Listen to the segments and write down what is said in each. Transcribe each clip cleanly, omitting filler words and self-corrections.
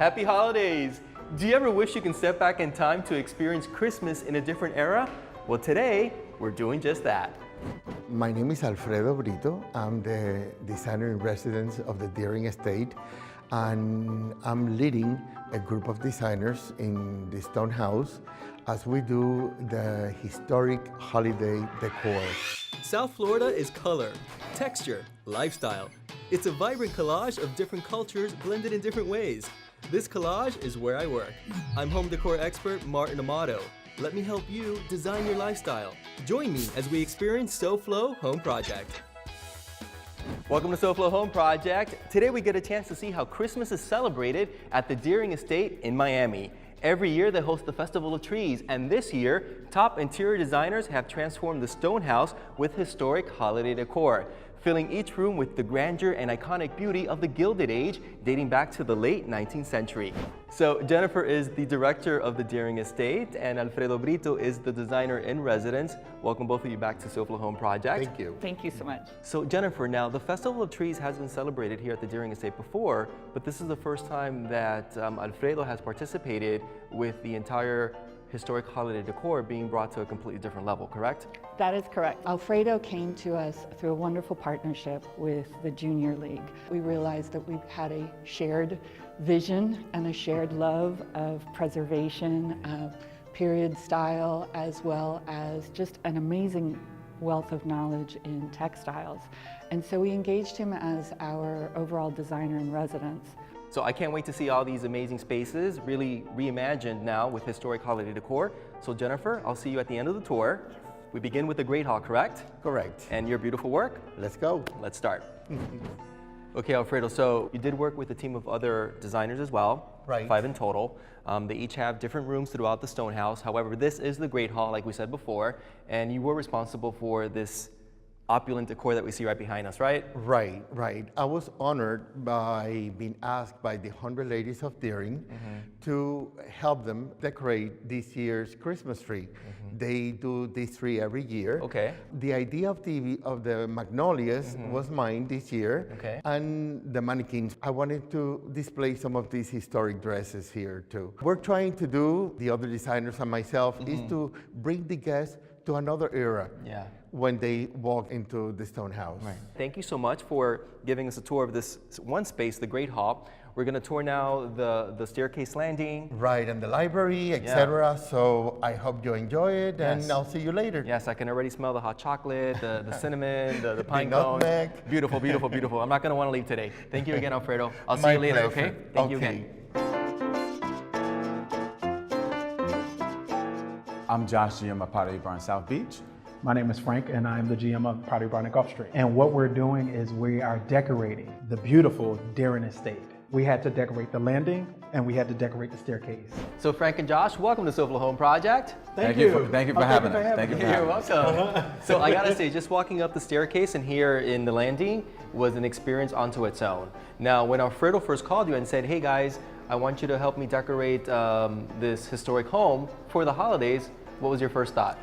Happy holidays! Do you ever wish you can step back in time to experience Christmas in a different era? Well, today, we're doing just that. My name is Alfredo Brito. I'm the designer in residence of the Deering Estate, and I'm leading a group of designers in this townhouse as we do the Historic Holiday Decor. South Florida is color, texture, lifestyle. It's a vibrant collage of different cultures blended in different ways. This collage is where I work. I'm home decor expert Martin Amado. Let me help you design your lifestyle. Join me as we experience SoFlo Home Project. Welcome to SoFlo Home Project. Today we get a chance to see how Christmas is celebrated at the Deering Estate in Miami. Every year they host the Festival of Trees, and this year, top interior designers have transformed the stone house with historic holiday decor, filling each room with the grandeur and iconic beauty of the Gilded Age dating back to the late 19th century. So Jennifer is the director of the Deering Estate, and Alfredo Brito is the designer in residence. Welcome both of you back to SoFlo Home Project. Thank you. Thank you so much. So Jennifer, now the Festival of Trees has been celebrated here at the Deering Estate before, but this is the first time that Alfredo has participated with the entire historic holiday decor being brought to a completely different level, correct? That is correct. Alfredo came to us through a wonderful partnership with the Junior League. We realized that we had a shared vision and a shared love of preservation, of period style, as well as just an amazing wealth of knowledge in textiles. And so we engaged him as our overall designer in residence. So I can't wait to see all these amazing spaces really reimagined now with historic holiday decor. So Jennifer, I'll see you at the end of the tour. We begin with the Great Hall, correct? Correct. And your beautiful work? Let's go. Let's start. Okay, Alfredo, so you did work with a team of other designers as well. Right. 5 in total. They each have different rooms throughout the stone house. However, this is the Great Hall, like we said before, and you were responsible for this opulent decor that we see right behind us, right? Right, right. I was honored by being asked by the 100 Ladies of Deering to help them decorate this year's Christmas tree. They do this tree every year. Okay. The idea of the magnolias was mine this year. Okay. And the mannequins. I wanted to display some of these historic dresses here too. We're trying to do, the other designers and myself, is to bring the guests to another era. Yeah. When they walk into the stone house. Right. Thank you so much for giving us a tour of this one space, the Great Hall. We're going to tour now the staircase landing. Right, and the library, etc. So I hope you enjoy it, and I'll see you later. Yes, I can already smell the hot chocolate, the cinnamon, the pine The cones. nutmeg. Beautiful, beautiful, beautiful. I'm not going to want to leave today. Thank you again, Alfredo. I'll see you later, okay? Thank you again. I'm Josh, GM of Pottery Barn South Beach. My name is Frank, and I'm the GM of Pottery Barn Gulf Street. And what we're doing is we are decorating the beautiful Deering Estate. We had to decorate the landing, and we had to decorate the staircase. So Frank and Josh, welcome to SoFlo Home Project. Thank you for having us. Thank you for You're having us. welcome. So I gotta say, just walking up the staircase and here in the landing was an experience onto its own. Now, when Alfredo first called you and said, hey guys, I want you to help me decorate this historic home for the holidays, what was your first thought?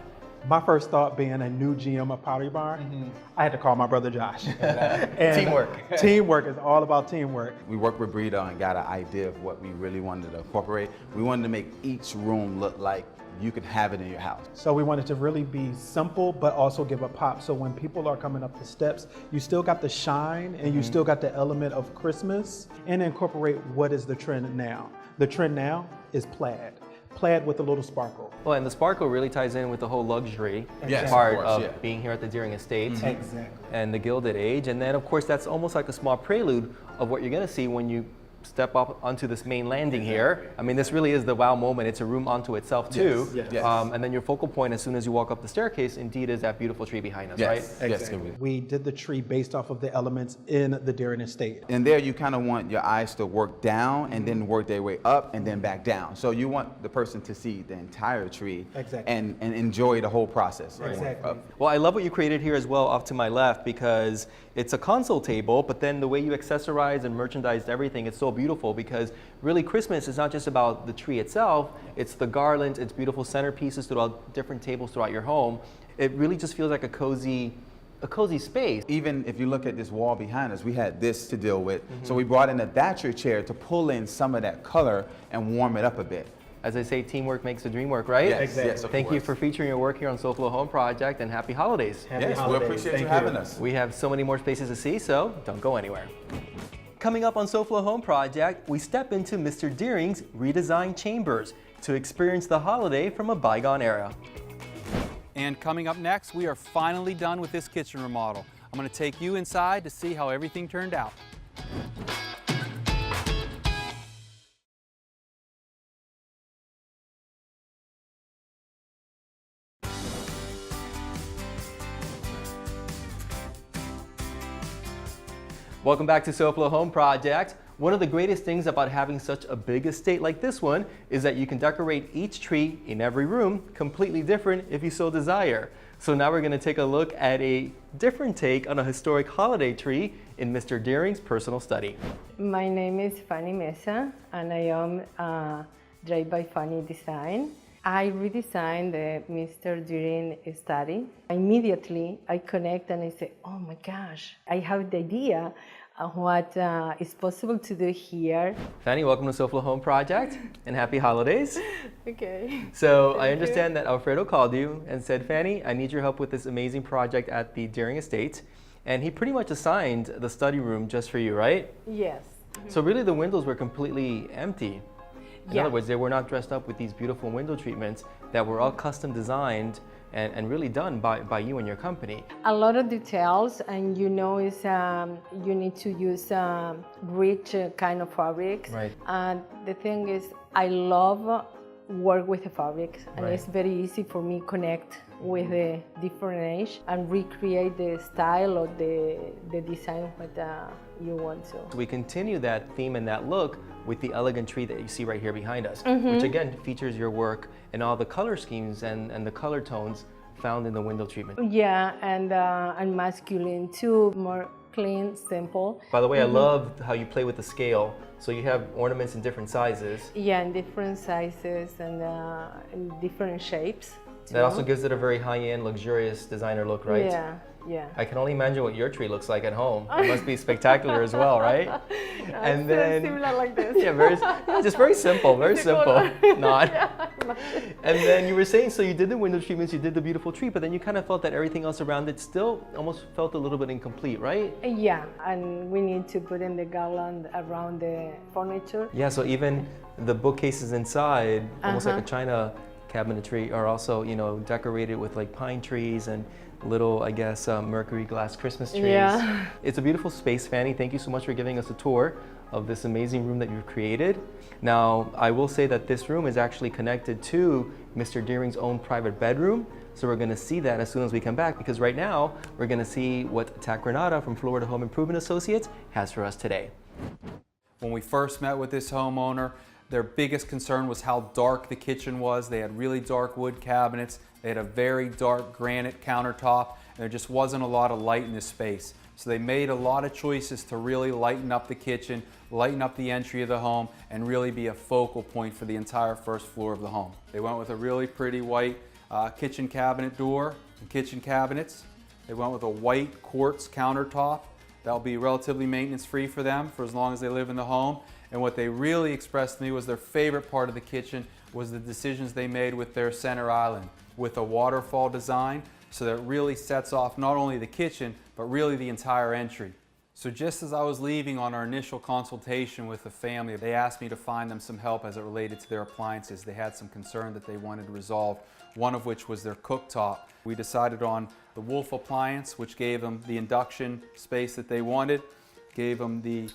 My first thought, being a new GM of Pottery Barn, I had to call my brother Josh. And Teamwork. Teamwork is all about teamwork. We worked with Brito and got an idea of what we really wanted to incorporate. We wanted to make each room look like you could have it in your house. So we wanted to really be simple, but also give a pop. So when people are coming up the steps, you still got the shine and you still got the element of Christmas, and incorporate what is the trend now. The trend now is plaid. Plaid with a little sparkle. Well, and the sparkle really ties in with the whole luxury Yes, part of course, being here at the Deering Estate Exactly. and the Gilded Age. And then, of course, that's almost like a small prelude of what you're going to see when you step up onto this main landing here. I mean, this really is the wow moment. It's a room onto itself too. Yes. And then your focal point as soon as you walk up the staircase indeed is that beautiful tree behind us, right? Yes. We did the tree based off of the elements in the Deering Estate. And there you kind of want your eyes to work down and then work their way up and then back down. So you want the person to see the entire tree and enjoy the whole process. Exactly. Well, I love what you created here as well off to my left, because it's a console table, but then the way you accessorize and merchandised everything, it's so beautiful, because really Christmas is not just about the tree itself, it's the garlands, it's beautiful centerpieces throughout different tables throughout your home. It really just feels like a cozy a cozy space. Even if you look at this wall behind us, we had this to deal with. So we brought in a Thatcher chair to pull in some of that color and warm it up a bit. As I say, teamwork makes the dream work, right? Yes, Exactly. yes, of Thank you course. for featuring your work here on SoFlo Home Project, and happy holidays. Happy Yes, we holidays. appreciate Thank you having us. We have so many more spaces to see, so don't go anywhere. Coming up on SoFlo Home Project, we step into Mr. Deering's redesigned chambers to experience the holiday from a bygone era. And coming up next, we are finally done with this kitchen remodel. I'm going to take you inside to see how everything turned out. Welcome back to SoFlo Home Project. One of the greatest things about having such a big estate like this one is that you can decorate each tree in every room completely different if you so desire. So now we're going to take a look at a different take on a historic holiday tree in Mr. Deering's personal study. My name is Fanny Mesa, and I am Drive by Fanny Design. I redesigned the Mr. Deering study. Immediately, I connect and I say, oh my gosh, I have the idea of what is possible to do here. Fanny, welcome to SoFlo Home Project and happy holidays. Okay. So I understand that Alfredo called you and said, Fanny, I need your help with this amazing project at the Deering Estate. And he pretty much assigned the study room just for you, right? Yes. So really the windows were completely empty. In Yeah. other words, they were not dressed up with these beautiful window treatments that were all custom designed and really done by you and your company. A lot of details, and you know, is you need to use rich kind of fabrics. Right. And the thing is, I love work with the fabrics, and Right. it's very easy for me connect with the different age and recreate the style or the design that you want to. We continue that theme and that look with the elegant tree that you see right here behind us, which again features your work and all the color schemes and the color tones found in the window treatment. Yeah, and masculine too, more clean, simple. By the way, I love how you play with the scale. So you have ornaments in different sizes. Yeah, in different sizes and in different shapes. That also gives it a very high-end, luxurious designer look, right? Yeah, yeah. I can only imagine what your tree looks like at home. It must be spectacular as well, right? And then similar like this. yeah, just very simple, very simple. Not. And then you were saying, so you did the window treatments, you did the beautiful tree, but then you kind of felt that everything else around it still almost felt a little bit incomplete, right? Yeah, and we need to put in the garland around the furniture. Yeah, so even the bookcases inside, almost like a china cabinetry, are also, you know, decorated with like pine trees and little, I guess, mercury glass Christmas trees. Yeah. It's a beautiful space, Fanny. Thank you so much for giving us a tour of this amazing room that you've created. Now, I will say that this room is actually connected to Mr. Deering's own private bedroom. So we're gonna see that as soon as we come back, because right now, we're gonna see what Tac Renata from Florida Home Improvement Associates has for us today. When we first met with this homeowner, their biggest concern was how dark the kitchen was. They had really dark wood cabinets. They had a very dark granite countertop, and there just wasn't a lot of light in this space. So they made a lot of choices to really lighten up the kitchen, lighten up the entry of the home, and really be a focal point for the entire first floor of the home. They went with a really pretty white kitchen cabinet door and kitchen cabinets. They went with a white quartz countertop. That'll be relatively maintenance free for them for as long as they live in the home. And what they really expressed to me was their favorite part of the kitchen was the decisions they made with their center island, with a waterfall design, so that it really sets off not only the kitchen, but really the entire entry. So just as I was leaving on our initial consultation with the family, they asked me to find them some help as it related to their appliances. They had some concern that they wanted to resolve, one of which was their cooktop. We decided on the Wolf appliance, which gave them the induction space that they wanted, gave them the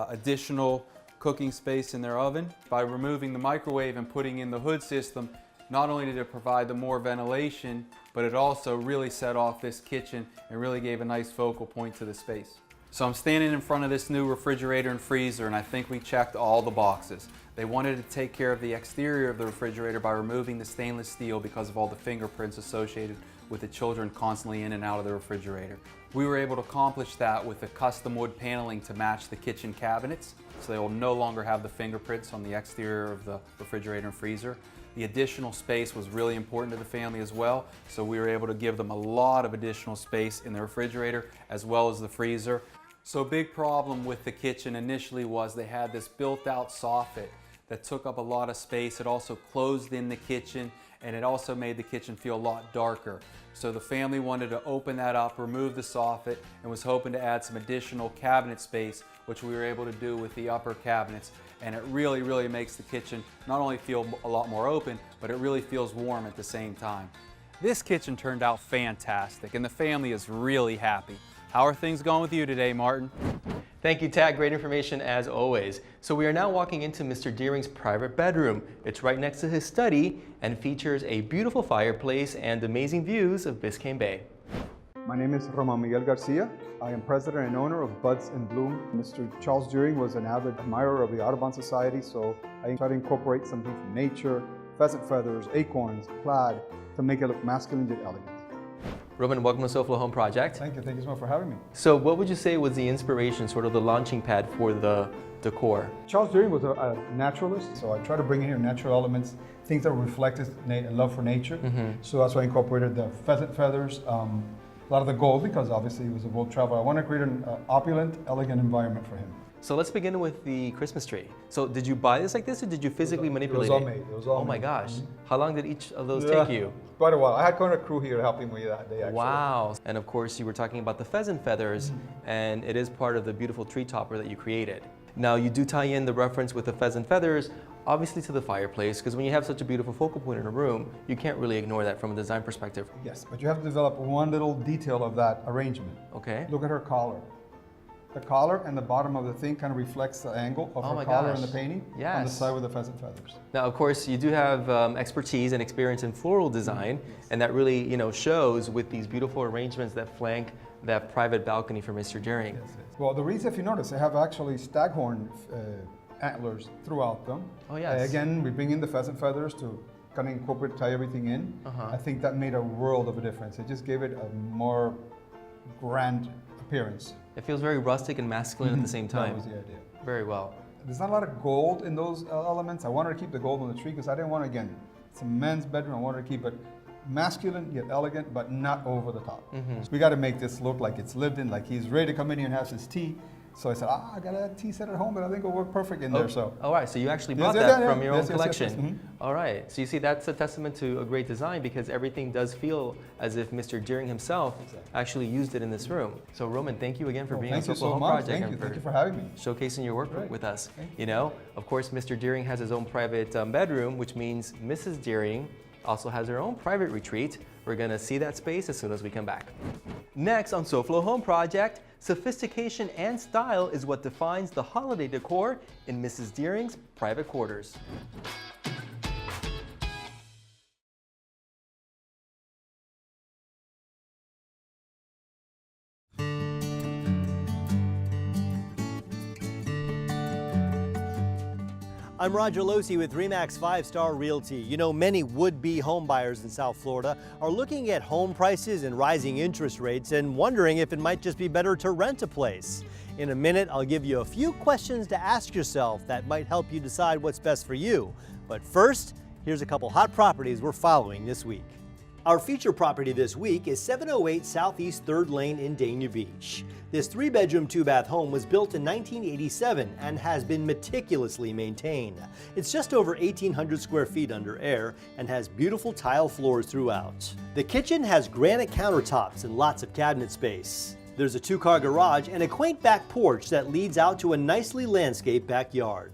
additional cooking space in their oven. By removing the microwave and putting in the hood system, not only did it provide them more ventilation, but it also really set off this kitchen and really gave a nice focal point to the space. So I'm standing in front of this new refrigerator and freezer, and I think we checked all the boxes. They wanted to take care of the exterior of the refrigerator by removing the stainless steel because of all the fingerprints associated with the children constantly in and out of the refrigerator. We were able to accomplish that with the custom wood paneling to match the kitchen cabinets, so they will no longer have the fingerprints on the exterior of the refrigerator and freezer. The additional space was really important to the family as well, so we were able to give them a lot of additional space in the refrigerator as well as the freezer. So a big problem with the kitchen initially was they had this built-out soffit that took up a lot of space. It also closed in the kitchen, and it also made the kitchen feel a lot darker. So the family wanted to open that up, remove the soffit, and was hoping to add some additional cabinet space, which we were able to do with the upper cabinets. And it really, really makes the kitchen not only feel a lot more open, but it really feels warm at the same time. This kitchen turned out fantastic, and the family is really happy. How are things going with you today, Martin? Thank you, Tad. Great information as always. So we are now walking into Mr. Deering's private bedroom. It's right next to his study and features a beautiful fireplace and amazing views of Biscayne Bay. My name is Roman Miguel Garcia. I am president and owner of Buds in Bloom. Mr. Charles Deering was an avid admirer of the Audubon Society, so I try to incorporate something from nature, pheasant feathers, acorns, plaid, to make it look masculine yet elegant. Roman, welcome to SoFlo Home Project. Thank you so much for having me. So what would you say was the inspiration, sort of the launching pad for the decor? Charles Deering was a naturalist, so I try to bring in here natural elements, things that reflect his love for nature. So that's why I incorporated the pheasant feathers, a lot of the gold, because obviously he was a world traveler. I want to create an opulent, elegant environment for him. So let's begin with the Christmas tree. So did you buy this like this, or did you physically manipulate it? It was all made. It was all Oh my made. gosh. How long did each of those take you? Quite a while. I had quite a crew here helping me that day, actually. Wow. And of course, you were talking about the pheasant feathers, and it is part of the beautiful tree topper that you created. Now, you do tie in the reference with the pheasant feathers, obviously to the fireplace, because when you have such a beautiful focal point in a room, you can't really ignore that from a design perspective. Yes, but you have to develop one little detail of that arrangement. Okay. Look at her collar. The collar and the bottom of the thing kind of reflects the angle of her collar in the painting on the side with the pheasant feathers. Now, of course, you do have expertise and experience in floral design, and that really, shows with these beautiful arrangements that flank that private balcony for Mr. Deering. Yes. Well, the reason, if you notice, they have actually staghorn antlers throughout them. Oh, yes. Again, we bring in the pheasant feathers to kind of incorporate, tie everything in. I think that made a world of a difference. It just gave it a more grand appearance. It feels very rustic and masculine at the same time. That was the idea. Very well. There's not a lot of gold in those elements. I wanted to keep the gold on the tree because I didn't want to, again, it's a men's bedroom. I wanted to keep it masculine yet elegant, but not over the top. So we got to make this look like it's lived in, like he's ready to come in here and have his tea. So I said, I got a tea set at home, but I think it'll work perfect in there. So. All right, so you actually bought that from your own collection. All right, so you see that's a testament to a great design because everything does feel as if Mr. Deering himself actually used it in this room. So Roman, thank you again for being on SoFlo Home Project. Thank you for having me. Showcasing your work with us. Of course, Mr. Deering has his own private bedroom, which means Mrs. Deering also has her own private retreat. We're gonna see that space as soon as we come back. Next on SoFlo Home Project, sophistication and style is what defines the holiday decor in Mrs. Deering's private quarters. I'm Roger Lohse with REMAX 5-Star Realty. Many would-be home buyers in South Florida are looking at home prices and rising interest rates and wondering if it might just be better to rent a place. In a minute, I'll give you a few questions to ask yourself that might help you decide what's best for you. But first, here's a couple hot properties we're following this week. Our feature property this week is 708 Southeast 3rd Lane in Dania Beach. This 3-bedroom, 2-bath home was built in 1987 and has been meticulously maintained. It's just over 1,800 square feet under air and has beautiful tile floors throughout. The kitchen has granite countertops and lots of cabinet space. There's a 2-car garage and a quaint back porch that leads out to a nicely landscaped backyard.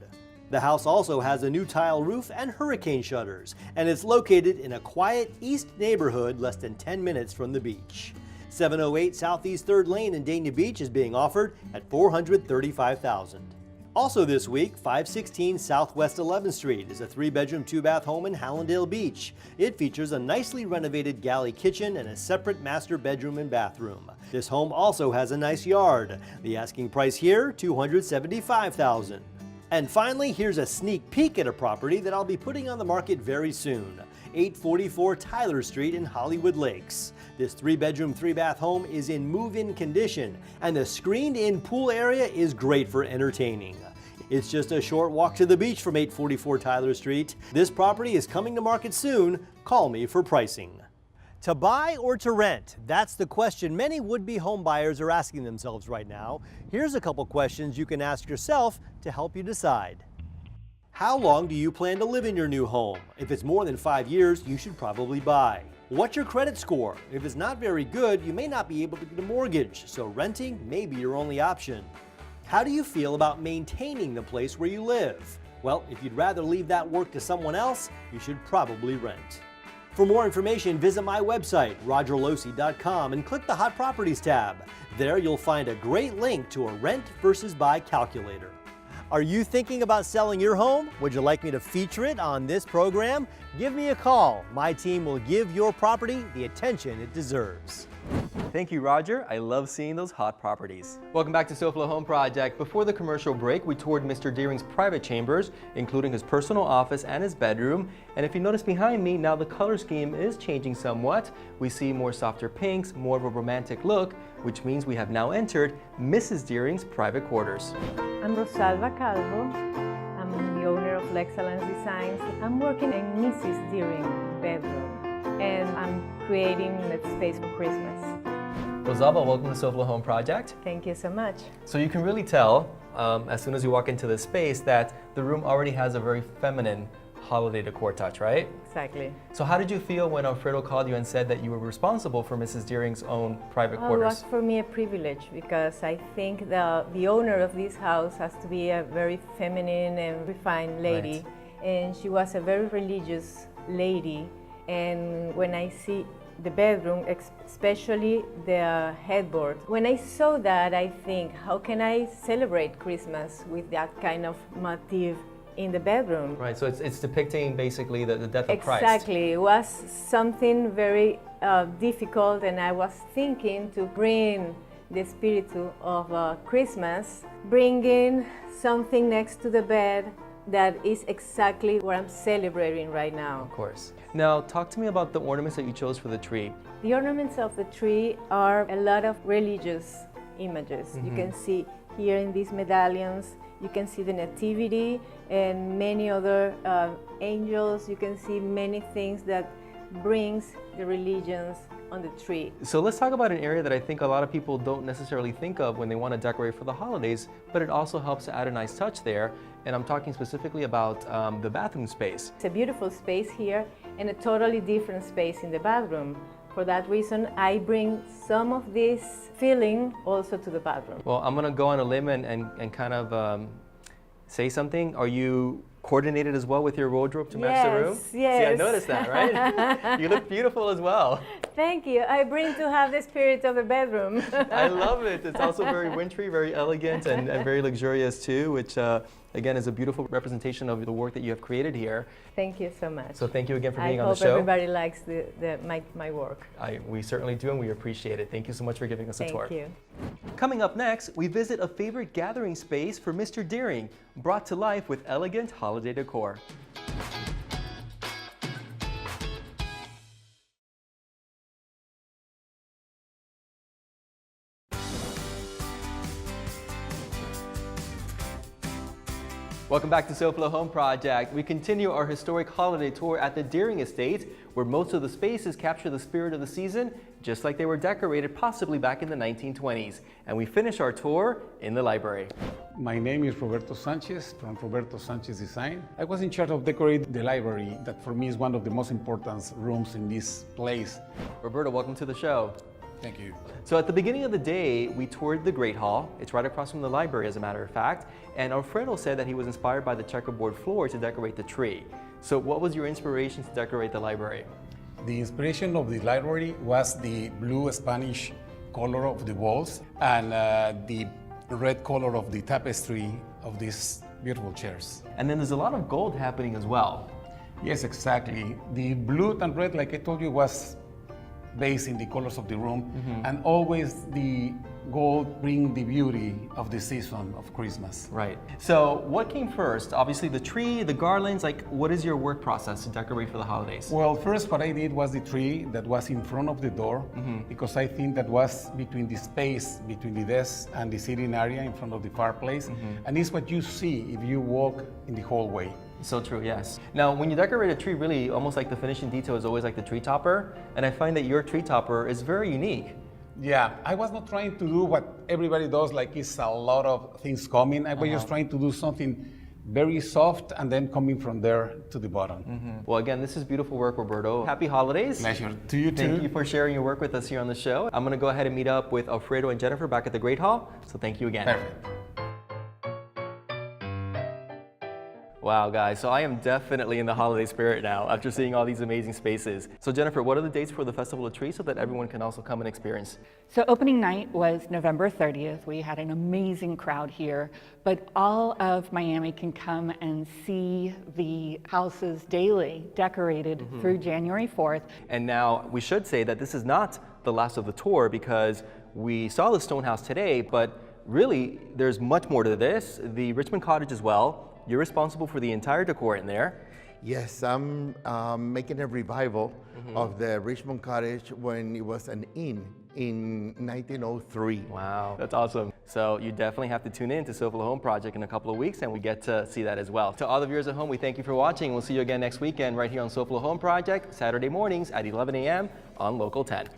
The house also has a new tile roof and hurricane shutters, and it's located in a quiet east neighborhood less than 10 minutes from the beach. 708 Southeast 3rd Lane in Dania Beach is being offered at $435,000. Also this week, 516 Southwest 11th Street is a 3-bedroom, 2-bath home in Hallandale Beach. It features a nicely renovated galley kitchen and a separate master bedroom and bathroom. This home also has a nice yard. The asking price here, $275,000. And finally, here's a sneak peek at a property that I'll be putting on the market very soon. 844 Tyler Street in Hollywood Lakes. This 3-bedroom, 3-bath home is in move-in condition, and the screened-in pool area is great for entertaining. It's just a short walk to the beach from 844 Tyler Street. This property is coming to market soon. Call me for pricing. To buy or to rent? That's the question many would-be home buyers are asking themselves right now. Here's a couple questions you can ask yourself to help you decide. How long do you plan to live in your new home? If it's more than 5 years, you should probably buy. What's your credit score? If it's not very good, you may not be able to get a mortgage, so renting may be your only option. How do you feel about maintaining the place where you live? Well, if you'd rather leave that work to someone else, you should probably rent. For more information, visit my website, rogerlohse.com, and click the Hot Properties tab. There you'll find a great link to a rent versus buy calculator. Are you thinking about selling your home? Would you like me to feature it on this program? Give me a call. My team will give your property the attention it deserves. Thank you, Roger. I love seeing those hot properties. Welcome back to SoFlo Home Project. Before the commercial break, we toured Mr. Deering's private chambers, including his personal office and his bedroom. And if you notice behind me, now the color scheme is changing somewhat. We see more softer pinks, more of a romantic look, which means we have now entered Mrs. Deering's private quarters. I'm Rosalba Calvo. I'm the owner of Excellence Designs. I'm working in Mrs. Deering's bedroom, and I'm creating that space for Christmas. Rosalba, welcome to SoFlo Home Project. Thank you so much. So you can really tell, as soon as you walk into this space, that the room already has a very feminine holiday decor touch, right? Exactly. So how did you feel when Alfredo called you and said that you were responsible for Mrs. Deering's own private quarters? It was for me a privilege, because I think the owner of this house has to be a very feminine and refined lady. Right. And she was a very religious lady. And when I see the bedroom, especially the headboard, when I saw that, I think, how can I celebrate Christmas with that kind of motif in the bedroom? Right, so it's depicting basically the death of Christ. Exactly. It was something very difficult, and I was thinking to bring the spirit of Christmas, bringing something next to the bed that is exactly what I'm celebrating right now. Of course. Now, talk to me about the ornaments that you chose for the tree. The ornaments of the tree are a lot of religious images. Mm-hmm. You can see here in these medallions, you can see the nativity and many other angels. You can see many things that brings the religions on the tree. So let's talk about an area that I think a lot of people don't necessarily think of when they want to decorate for the holidays, but it also helps to add a nice touch there. And I'm talking specifically about the bathroom space. It's a beautiful space here and a totally different space in the bathroom. For that reason, I bring some of this feeling also to the bathroom. Well, I'm going to go on a limb and kind of say something. Are you coordinated as well with your wardrobe to match the room? Yes. See, I noticed that, right? You look beautiful as well. Thank you. I bring to have the spirit of the bedroom. I love it. It's also very wintry, very elegant, and very luxurious too, which again is a beautiful representation of the work that you have created here. Thank you so much. So thank you again for being on the show. I hope everybody likes my work. We certainly do, and we appreciate it. Thank you so much for giving us a tour. Thank you. Coming up next, we visit a favorite gathering space for Mr. Deering, brought to life with elegant holiday decor. Welcome back to SoFlo Home Project. We continue our historic holiday tour at the Deering Estate, where most of the spaces capture the spirit of the season, just like they were decorated possibly back in the 1920s. And we finish our tour in the library. My name is Roberto Sanchez from Roberto Sanchez Design. I was in charge of decorating the library, that for me is one of the most important rooms in this place. Roberto, welcome to the show. Thank you. So at the beginning of the day, we toured the Great Hall. It's right across from the library, as a matter of fact. And Alfredo said that he was inspired by the checkerboard floor to decorate the tree. So what was your inspiration to decorate the library? The inspiration of the library was the blue Spanish color of the walls and the red color of the tapestry of these beautiful chairs. And then there's a lot of gold happening as well. Yes, exactly. The blue and red, like I told you, was base in the colors of the room, and always the gold bring the beauty of the season of Christmas. Right. So what came first? Obviously the tree, the garlands, like what is your work process to decorate for the holidays? Well, first what I did was the tree that was in front of the door, because I think that was between the space between the desk and the sitting area in front of the fireplace, and it's what you see if you walk in the hallway. So true, yes. Now, when you decorate a tree, really almost like the finishing detail is always like the tree topper, and I find that your tree topper is very unique. Yeah, I was not trying to do what everybody does, like it's a lot of things coming. I was just trying to do something very soft and then coming from there to the bottom. Well, again, this is beautiful work, Roberto. Happy holidays. Pleasure to you too. Thank you for sharing your work with us here on the show. I'm gonna go ahead and meet up with Alfredo and Jennifer back at the Great Hall, so thank you again. Perfect. Wow, guys, so I am definitely in the holiday spirit now after seeing all these amazing spaces. So Jennifer, what are the dates for the Festival of Trees so that everyone can also come and experience? So opening night was November 30th. We had an amazing crowd here, but all of Miami can come and see the houses daily decorated through January 4th. And now we should say that this is not the last of the tour because we saw the stone house today, but really there's much more to this. The Richmond Cottage as well. You're responsible for the entire decor in there. Yes, I'm making a revival of the Richmond Cottage when it was an inn in 1903. Wow, that's awesome. So you definitely have to tune in to SoFlo Home Project in a couple of weeks and we get to see that as well. To all the viewers at home, we thank you for watching. We'll see you again next weekend right here on SoFlo Home Project, Saturday mornings at 11 a.m. on Local 10.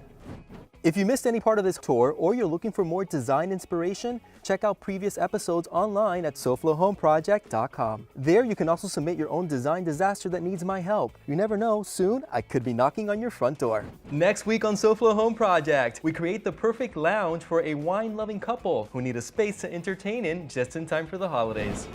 If you missed any part of this tour or you're looking for more design inspiration, check out previous episodes online at SoFloHomeProject.com. There you can also submit your own design disaster that needs my help. You never know, soon I could be knocking on your front door. Next week on SoFlo Home Project, we create the perfect lounge for a wine-loving couple who need a space to entertain in just in time for the holidays.